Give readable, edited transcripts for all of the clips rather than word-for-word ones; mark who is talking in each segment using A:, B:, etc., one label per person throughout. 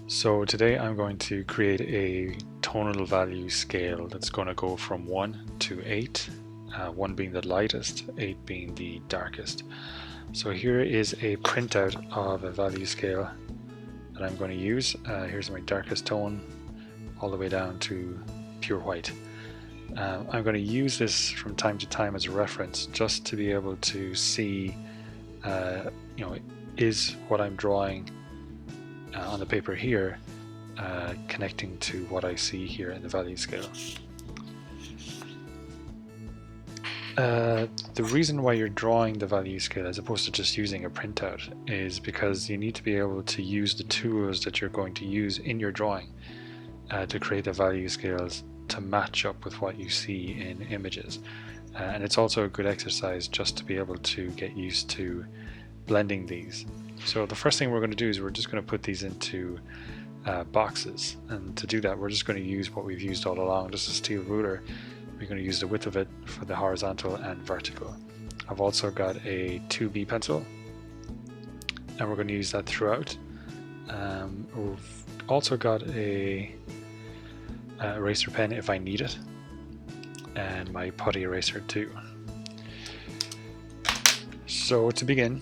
A: So today I'm going to create a tonal value scale that's going to go from 1 to 8, 1 being the lightest, 8 being the darkest. So here is a printout of a value scale that I'm going to use. Here's my darkest tone all the way down to pure white. I'm going to use this from time to time as a reference just to be able to see, is what I'm drawing on the paper here connecting to what I see here in the value scale. The reason why you're drawing the value scale as opposed to just using a printout is because you need to be able to use the tools that you're going to use in your drawing to create the value scales to match up with what you see in images. And it's also a good exercise just to be able to get used to blending these. So the first thing we're going to do is we're just going to put these into boxes, and to do that we're just going to use what we've used all along, just a steel ruler. We're going to use the width of it for the horizontal and vertical. I've also got a 2B pencil and we're going to use that throughout. We've also got a eraser pen if I need it, and my putty eraser too. So to begin,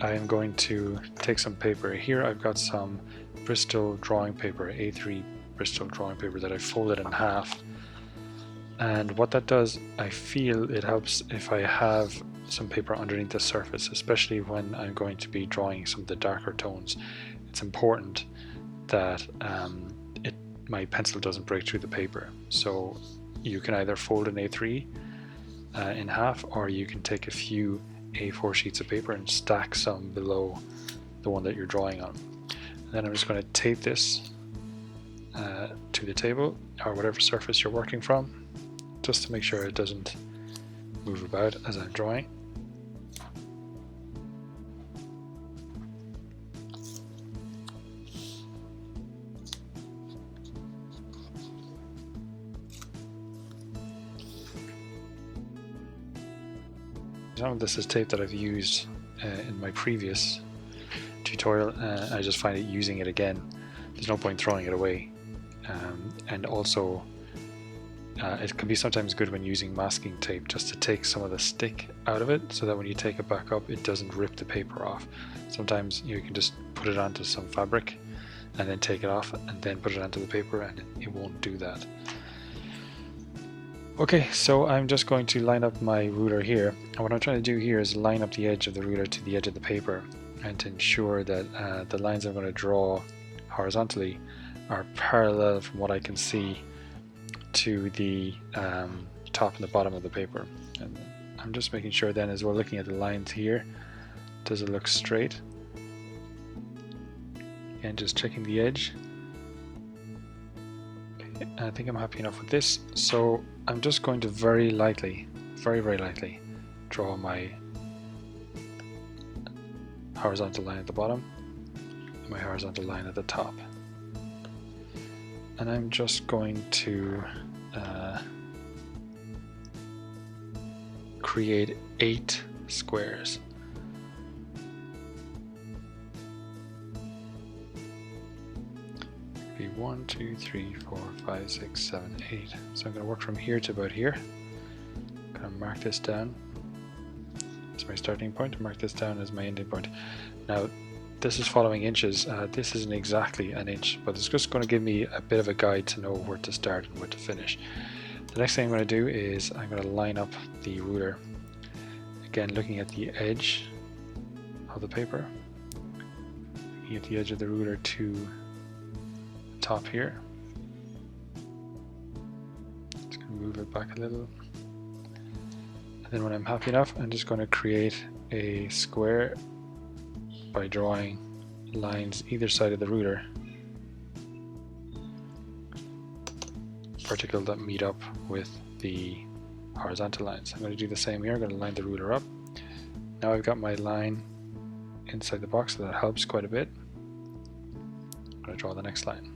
A: I am going to take some paper. Here I've got some Bristol drawing paper, A3 Bristol drawing paper that I folded in half. And what that does, I feel it helps if I have some paper underneath the surface, especially when I'm going to be drawing some of the darker tones. It's important that my pencil doesn't break through the paper. So you can either fold an A3 in half, or you can take a few A4 sheets of paper and stack some below the one that you're drawing on. And then I'm just going to tape this to the table or whatever surface you're working from, just to make sure it doesn't move about as I'm drawing. Some of this is tape that I've used in my previous tutorial. I just find it using it again, there's no point throwing it away. And also it can be sometimes good when using masking tape just to take some of the stick out of it, so that when you take it back up it doesn't rip the paper off. Sometimes you can just put it onto some fabric and then take it off and then put it onto the paper, and it won't do that. Okay, so I'm just going to line up my ruler here, and what I'm trying to do here is line up the edge of the ruler to the edge of the paper, and to ensure that the lines I'm going to draw horizontally are parallel from what I can see to the top and the bottom of the paper. And I'm just making sure then, as we're looking at the lines here, does it look straight? And just checking the edge. Okay, I think I'm happy enough with this, so I'm just going to very lightly, very lightly draw my horizontal line at the bottom and my horizontal line at the top. And I'm just going to create 8 squares. Be 1, 2, 3, 4, 5, 6, 7, 8. So I'm going to work from here to about here. I'm going to mark this down as my starting point and mark this down as my ending point. Now this is following inches. This isn't exactly an inch, but it's just going to give me a bit of a guide to know where to start and where to finish. The next thing I'm going to do is I'm going to line up the ruler. Again, looking at the edge of the paper, looking at the edge of the ruler to the top here. Just going to move it back a little. And then when I'm happy enough, I'm just going to create a square by drawing lines either side of the ruler, vertical, that meet up with the horizontal lines. I'm going to do the same here. I'm going to line the ruler up. Now I've got my line inside the box, so that helps quite a bit. I'm going to draw the next line.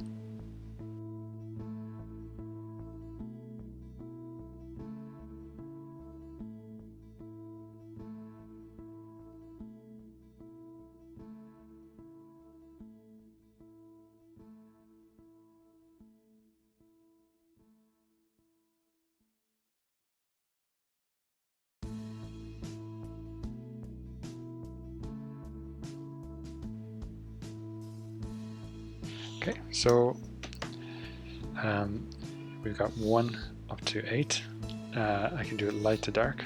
A: Okay, so we've got 1 up to 8. I can do it light to dark,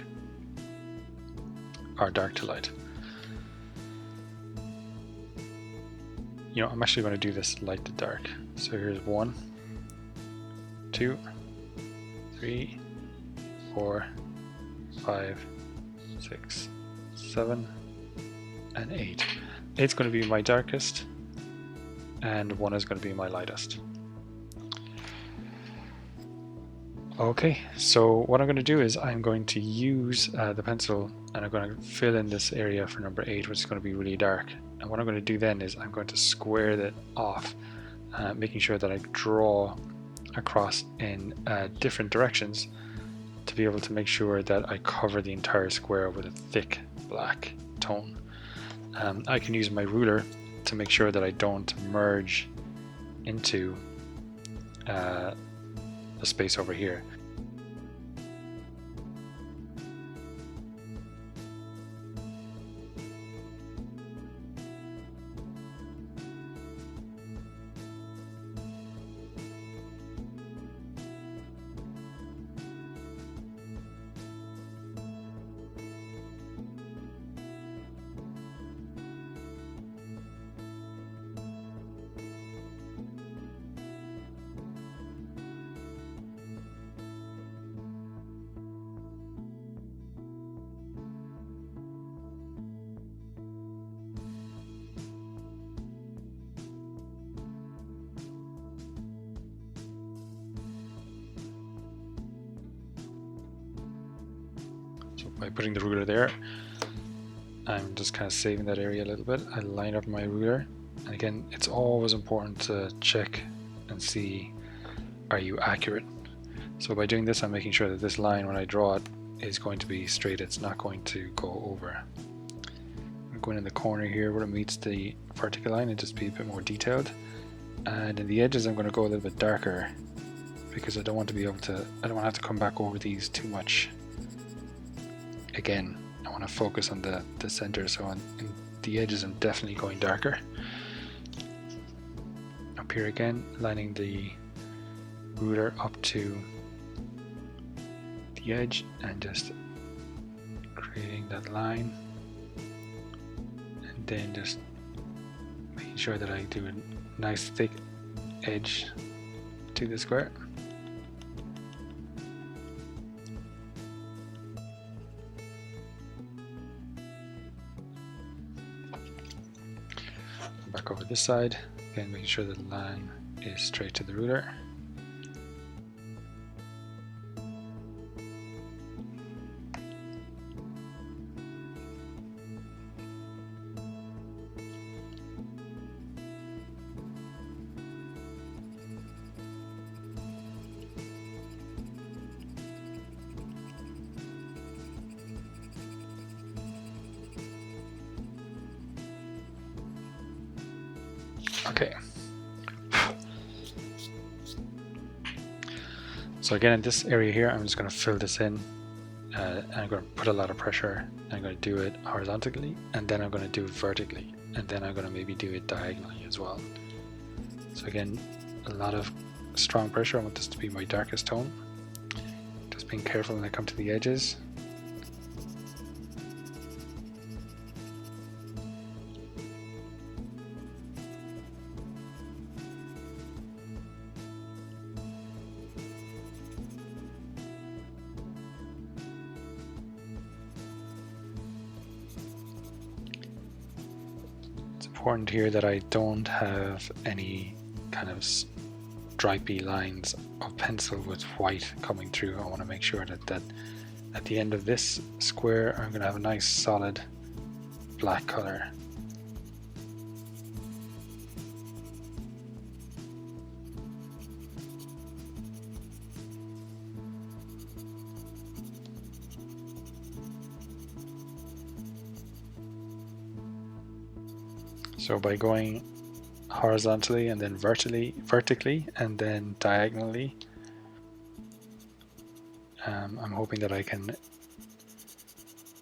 A: or dark to light. You know, I'm actually going to do this light to dark. So here's 1, 2, 3, 4, 5, 6, 7, and 8. 8's going to be my darkest, and 1 is going to be my lightest. Okay, so what I'm going to do is I'm going to use the pencil, and I'm going to fill in this area for number 8, which is going to be really dark. And what I'm going to do then is I'm going to square that off, making sure that I draw across in different directions to be able to make sure that I cover the entire square with a thick black tone. I can use my ruler to make sure that I don't merge into the space over here. By putting the ruler there, I'm just kind of saving that area a little bit. I line up my ruler, and again, it's always important to check and see, are you accurate? So by doing this, I'm making sure that this line, when I draw it, is going to be straight. It's not going to go over. I'm going in the corner here where it meets the vertical line and just be a bit more detailed. And in the edges, I'm going to go a little bit darker because I don't want to be able to, I don't want to have to come back over these too much. Again, I want to focus on the center, so in the edges I'm definitely going darker. Up here again, lining the ruler up to the edge and just creating that line, and then just making sure that I do a nice thick edge to the square. Back over this side, again making sure the line is straight to the ruler. Okay. So again, in this area here, I'm just going to fill this in. And I'm going to put a lot of pressure. I'm going to do it horizontally, and then I'm going to do it vertically, and then I'm going to maybe do it diagonally as well. So again, a lot of strong pressure. I want this to be my darkest tone. Just being careful when I come to the edges. Important here that I don't have any kind of stripy lines of pencil with white coming through. I want to make sure that at the end of this square I'm going to have a nice solid black color. So by going horizontally and then vertically and then diagonally, I'm hoping that I can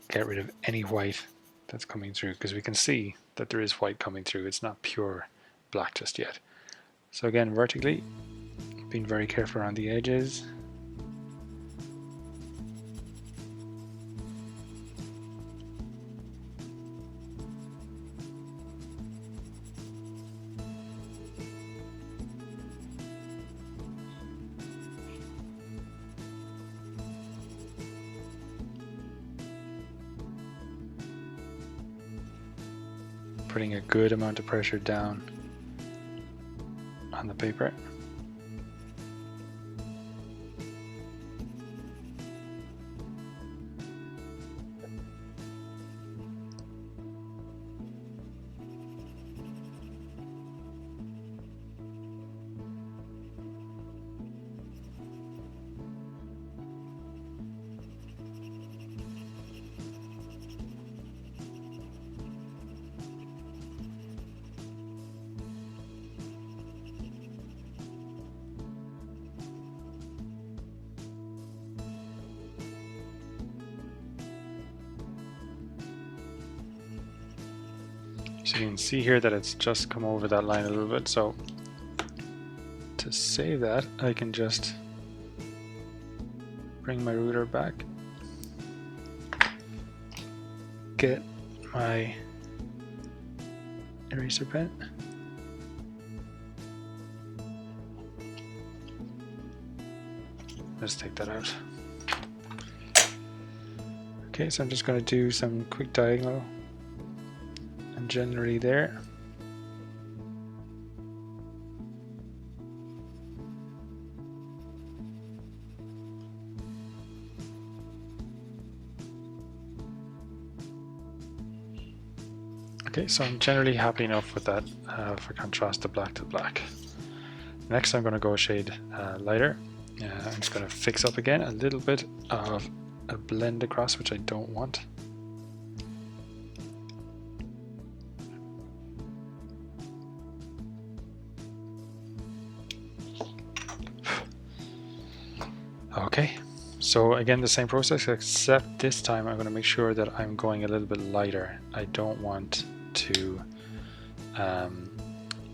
A: get rid of any white that's coming through, because we can see that there is white coming through. It's not pure black just yet. So again, vertically, being very careful around the edges. Putting a good amount of pressure down on the paper. So you can see here that it's just come over that line a little bit. So to save that, I can just bring my ruler back, get my eraser pen, let's take that out. Okay, so I'm just going to do some quick diagonal and generally there. Okay, so I'm generally happy enough with that for contrast the black to black. Next I'm going to go a shade lighter. I'm just going to fix up again a little bit of a blend across, which I don't want. Okay, so again the same process, except this time I'm going to make sure that I'm going a little bit lighter. I don't want to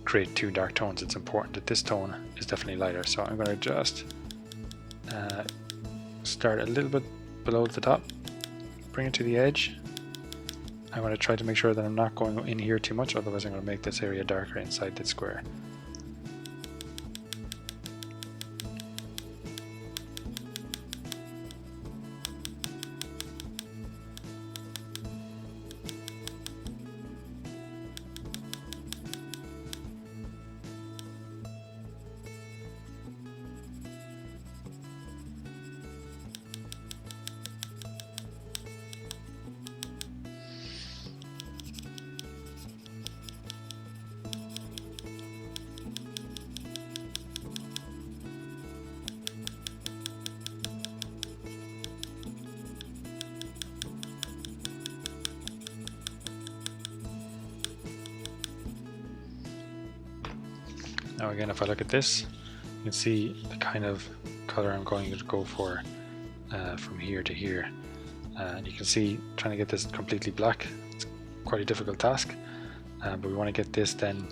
A: create two dark tones. It's important that this tone is definitely lighter, so I'm going to just start a little bit below the top, bring it to the edge. I'm going to try to make sure that I'm not going in here too much, otherwise I'm going to make this area darker inside this square. Now again, if I look at this, you can see the kind of color I'm going to go for from here to here. And you can see trying to get this completely black, it's quite a difficult task, but we want to get this then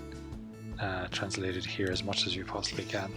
A: translated here as much as you possibly can.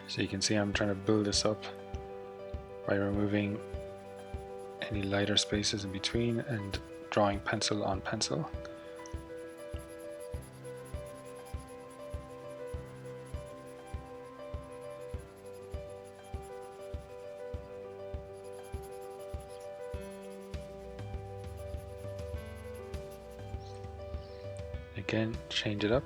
A: So you can see I'm trying to build this up by removing any lighter spaces in between and drawing pencil on pencil. Again, change it up.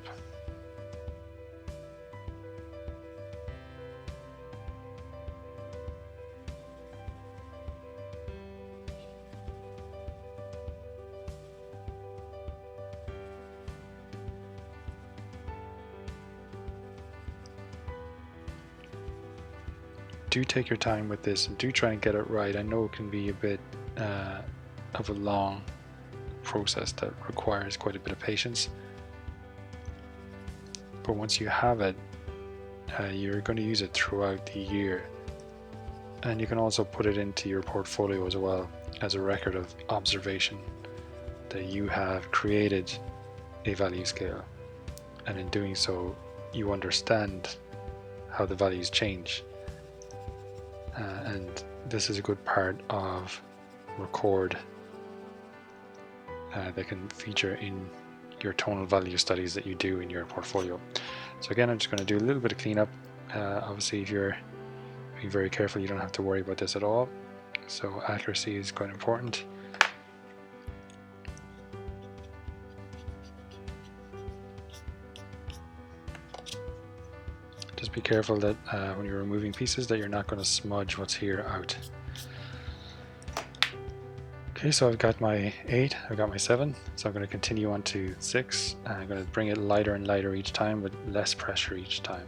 A: Do take your time with this and do try and get it right. I know it can be a bit of a long process that requires quite a bit of patience, but once you have it, you're going to use it throughout the year, and you can also put it into your portfolio as well as a record of observation that you have created a value scale, and in doing so you understand how the values change. And this is a good part of Record that can feature in your tonal value studies that you do in your portfolio. So again, I'm just going to do a little bit of cleanup. Obviously, if you're being very careful, you don't have to worry about this at all. So accuracy is quite important. Just be careful that when you're removing pieces that you're not going to smudge what's here out. Okay, so I've got my 8, I've got my 7, so I'm going to continue on to 6. I'm going to bring it lighter and lighter each time with less pressure each time.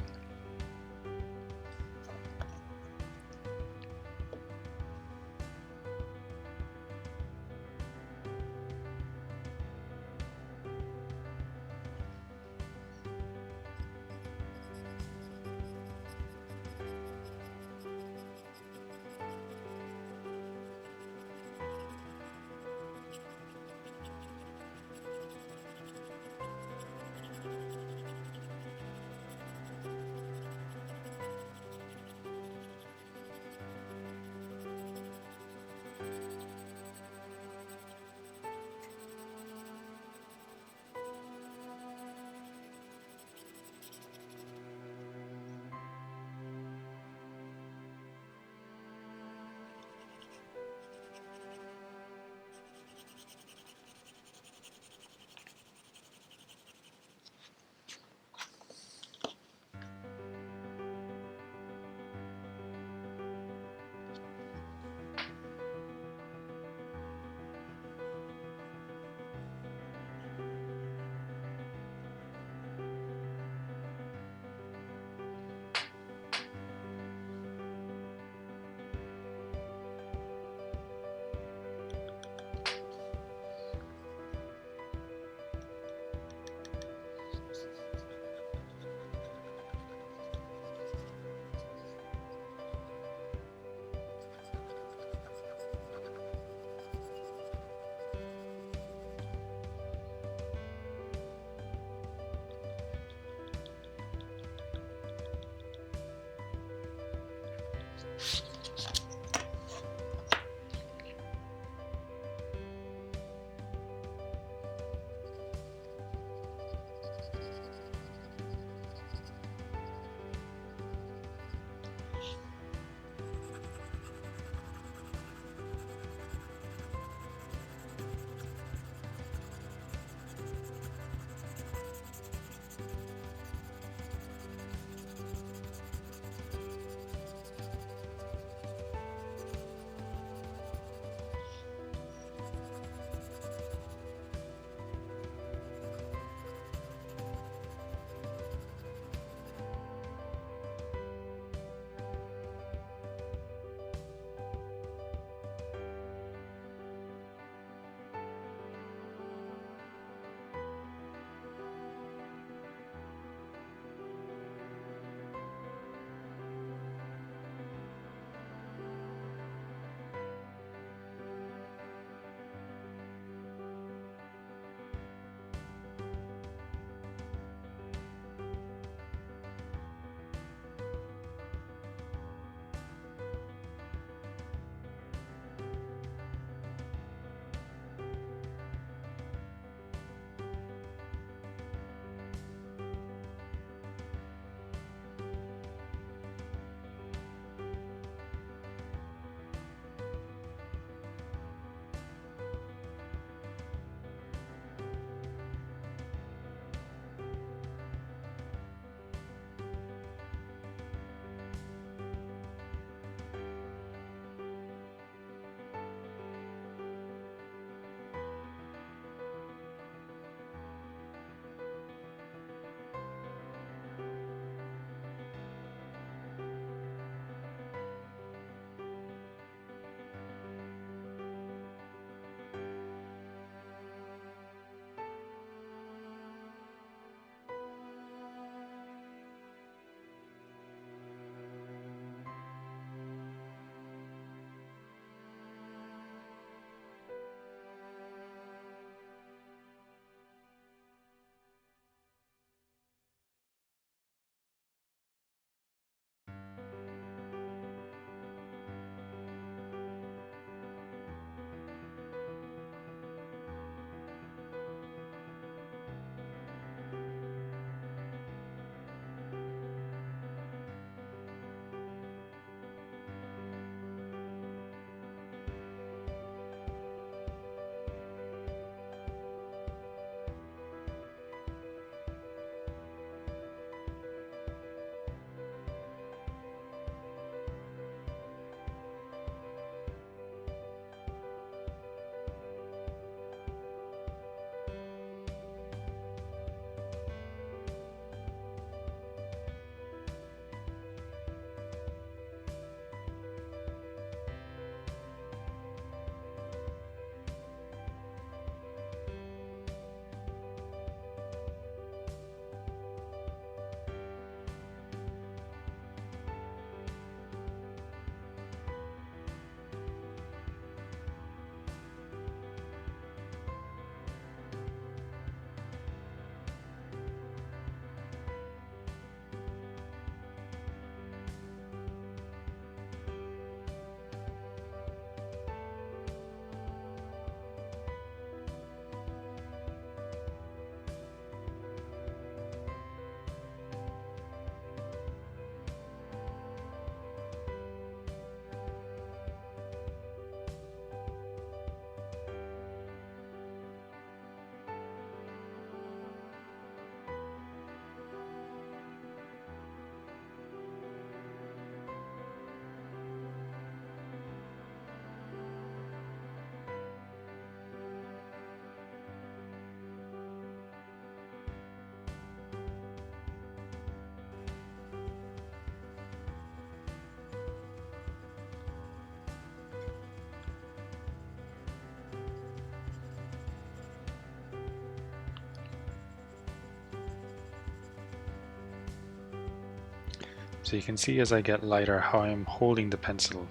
A: So you can see as I get lighter how I'm holding the pencil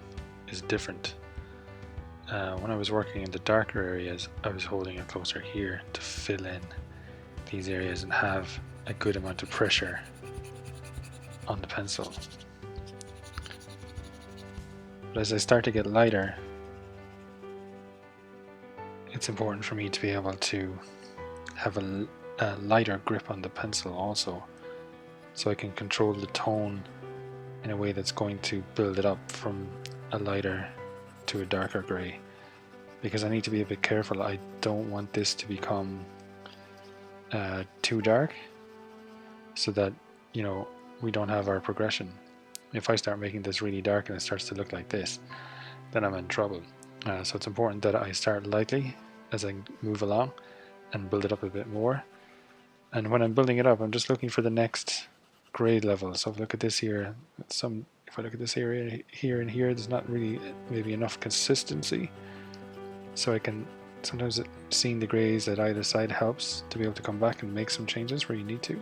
A: is different. When I was working in the darker areas, I was holding it closer here to fill in these areas and have a good amount of pressure on the pencil. But as I start to get lighter, it's important for me to be able to have a lighter grip on the pencil also, so I can control the tone in a way that's going to build it up from a lighter to a darker grey, because I need to be a bit careful. I don't want this to become too dark, so that, you know, we don't have our progression. If I start making this really dark and it starts to look like this, then I'm in trouble. So it's important that I start lightly as I move along and build it up a bit more. And when I'm building it up, I'm just looking for the next grade level. So if I look at this here, if I look at this area here and here, there's not really maybe enough consistency. So I can sometimes seeing the grays at either side helps to be able to come back and make some changes where you need to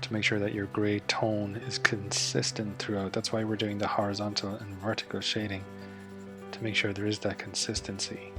A: make sure that your gray tone is consistent throughout. That's why we're doing the horizontal and vertical shading, to make sure there is that consistency.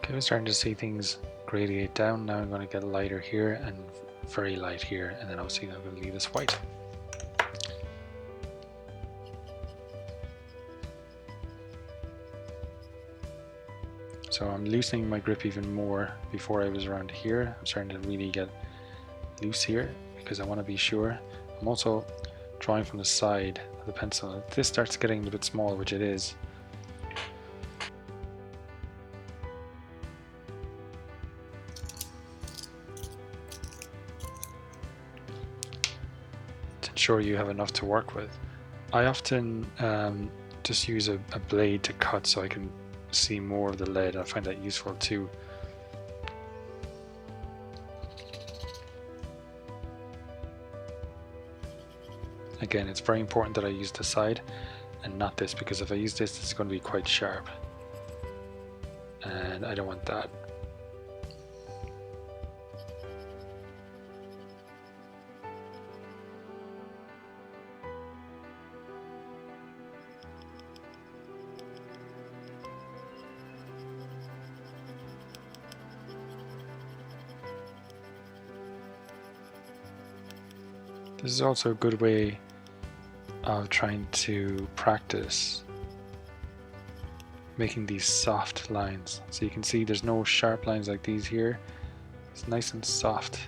A: Okay, I'm starting to see things gradiate down. Now I'm going to get lighter here and very light here, and then obviously I'm going to leave this white. So I'm loosening my grip even more. Before I was around here, I'm starting to really get loose here because I want to be sure. I'm also drawing from the side of the pencil. If this starts getting a bit small, which it is, to ensure you have enough to work with. I often just use a blade to cut so I can see more of the lead. I find that useful too. Again, it's very important that I use the side and not this, because if I use this, it's going to be quite sharp. And I don't want that. This is also a good way of trying to practice making these soft lines. So you can see there's no sharp lines like these here. It's nice and soft.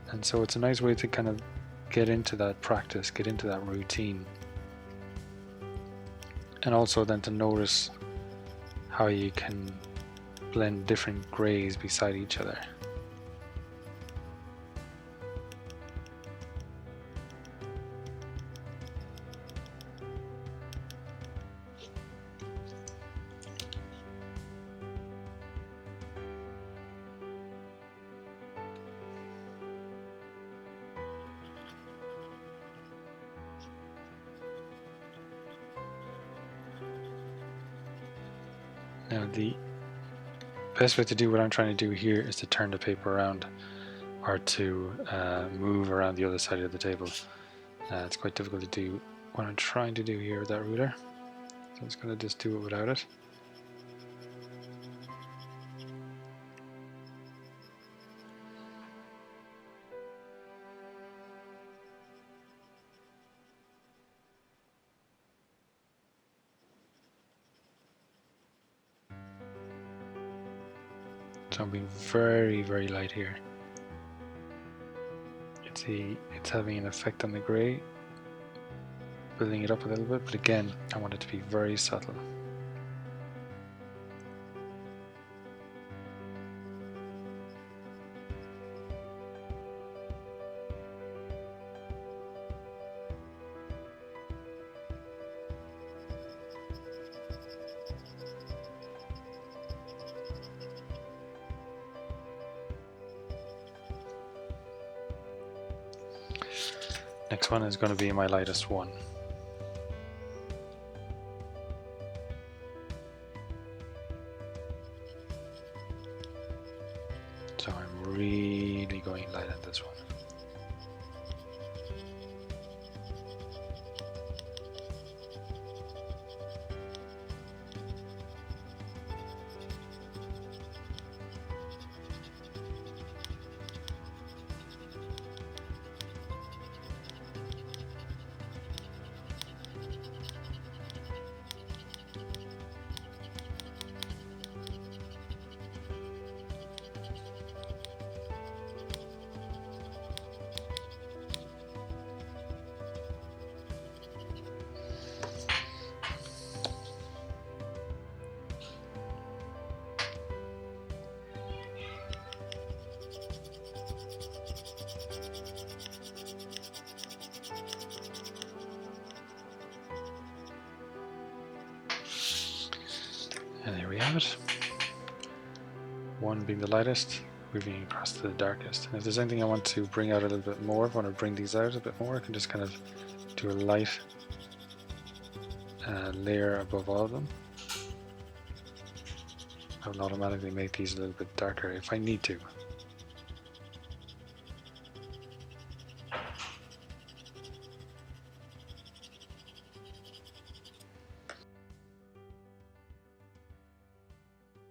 A: And so it's a nice way to kind of get into that practice, get into that routine. And also then to notice how you can blend different grays beside each other. Now the best way to do what I'm trying to do here is to turn the paper around, or to move around the other side of the table. It's quite difficult to do what I'm trying to do here with that ruler, so I'm just going to just do it without it. So I'm being very, very light here. It's having an effect on the grey, building it up a little bit, but again, I want it to be very subtle. Next one is going to be my lightest one. So I'm really going light on this one. And there we have it. One being the lightest, moving across to the darkest. And if there's anything I want to bring out a little bit more, if I want to bring these out a bit more, I can just kind of do a light layer above all of them. I will automatically make these a little bit darker if I need to.